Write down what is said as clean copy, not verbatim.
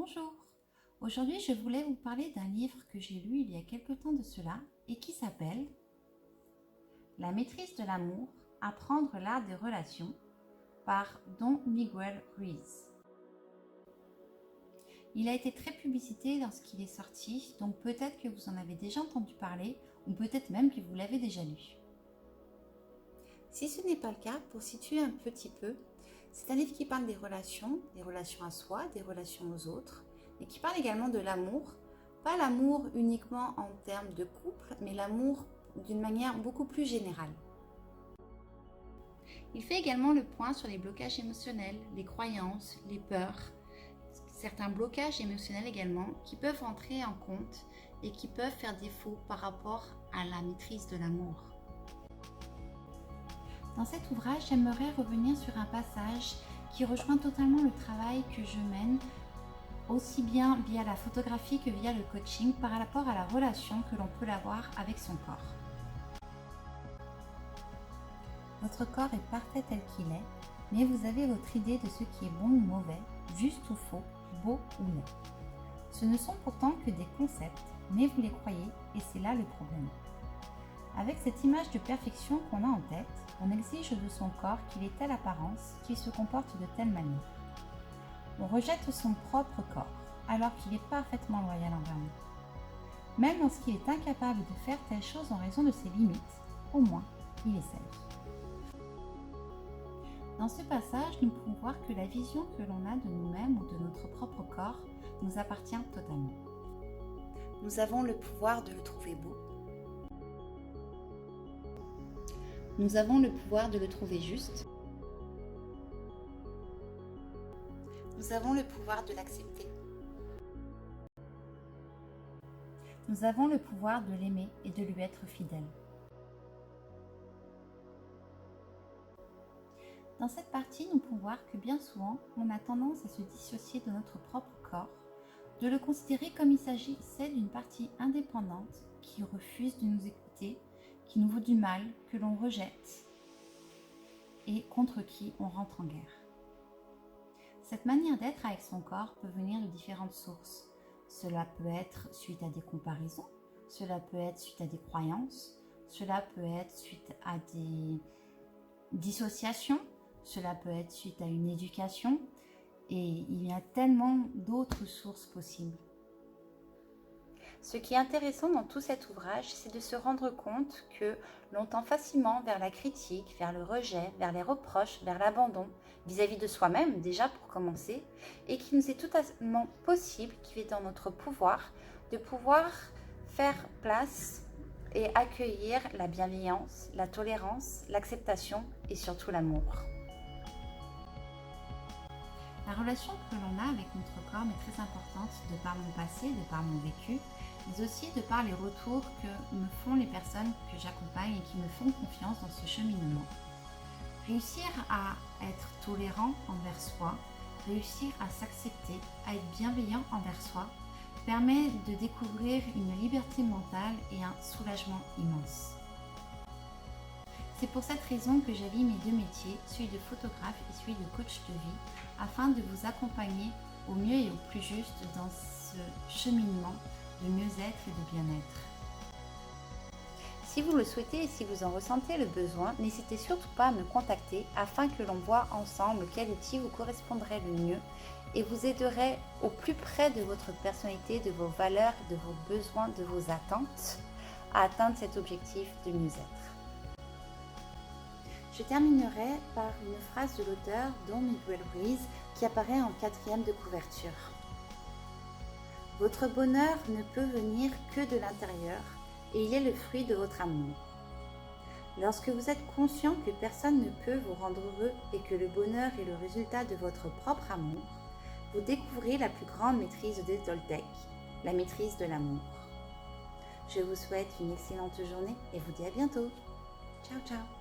Bonjour, aujourd'hui je voulais vous parler d'un livre que j'ai lu il y a quelque temps de cela et qui s'appelle La maîtrise de l'amour, apprendre l'art des relations par Don Miguel Ruiz. Il a été très publicité lorsqu'il est sorti, donc peut-être que vous en avez déjà entendu parler ou peut-être même que vous l'avez déjà lu. Si ce n'est pas le cas, pour situer un petit peu, c'est un livre qui parle des relations à soi, des relations aux autres, et qui parle également de l'amour. Pas l'amour uniquement en termes de couple, mais l'amour d'une manière beaucoup plus générale. Il fait également le point sur les blocages émotionnels, les croyances, les peurs, certains blocages émotionnels également qui peuvent entrer en compte et qui peuvent faire défaut par rapport à la maîtrise de l'amour. Dans cet ouvrage, j'aimerais revenir sur un passage qui rejoint totalement le travail que je mène, aussi bien via la photographie que via le coaching, par rapport à la relation que l'on peut avoir avec son corps. Votre corps est parfait tel qu'il est, mais vous avez votre idée de ce qui est bon ou mauvais, juste ou faux, beau ou laid. Ce ne sont pourtant que des concepts, mais vous les croyez et c'est là le problème. Avec cette image de perfection qu'on a en tête, on exige de son corps qu'il ait telle apparence, qu'il se comporte de telle manière. On rejette son propre corps, alors qu'il est parfaitement loyal envers nous. Même lorsqu'il est incapable de faire telle chose en raison de ses limites, au moins, il essaye. Dans ce passage, nous pouvons voir que la vision que l'on a de nous-mêmes ou de notre propre corps nous appartient totalement. Nous avons le pouvoir de le trouver beau. Nous avons le pouvoir de le trouver juste. Nous avons le pouvoir de l'accepter. Nous avons le pouvoir de l'aimer et de lui être fidèle. Dans cette partie, nous pouvons voir que bien souvent, on a tendance à se dissocier de notre propre corps, de le considérer comme il s'agissait d'une partie indépendante qui refuse de nous écouter, qui nous vaut du mal, que l'on rejette et contre qui on rentre en guerre. Cette manière d'être avec son corps peut venir de différentes sources. Cela peut être suite à des comparaisons, cela peut être suite à des croyances, cela peut être suite à des dissociations, cela peut être suite à une éducation et il y a tellement d'autres sources possibles. Ce qui est intéressant dans tout cet ouvrage, c'est de se rendre compte que l'on tend facilement vers la critique, vers le rejet, vers les reproches, vers l'abandon, vis-à-vis de soi-même déjà pour commencer, et qu'il nous est totalement possible, qu'il est dans notre pouvoir, de pouvoir faire place et accueillir la bienveillance, la tolérance, l'acceptation et surtout l'amour. La relation que l'on a avec notre corps est très importante de par mon passé, de par mon vécu, mais aussi de par les retours que me font les personnes que j'accompagne et qui me font confiance dans ce cheminement. Réussir à être tolérant envers soi, réussir à s'accepter, à être bienveillant envers soi, permet de découvrir une liberté mentale et un soulagement immense. C'est pour cette raison que j'allie mes deux métiers, celui de photographe et celui de coach de vie, afin de vous accompagner au mieux et au plus juste dans ce cheminement de mieux-être et de bien-être. Si vous le souhaitez et si vous en ressentez le besoin, n'hésitez surtout pas à me contacter afin que l'on voit ensemble quel outil vous correspondrait le mieux et vous aiderait au plus près de votre personnalité, de vos valeurs, de vos besoins, de vos attentes à atteindre cet objectif de mieux-être. Je terminerai par une phrase de l'auteur Don Miguel Ruiz qui apparaît en 4e de couverture. Votre bonheur ne peut venir que de l'intérieur et il est le fruit de votre amour. Lorsque vous êtes conscient que personne ne peut vous rendre heureux et que le bonheur est le résultat de votre propre amour, vous découvrez la plus grande maîtrise de Toltec, la maîtrise de l'amour. Je vous souhaite une excellente journée et vous dis à bientôt. Ciao, ciao.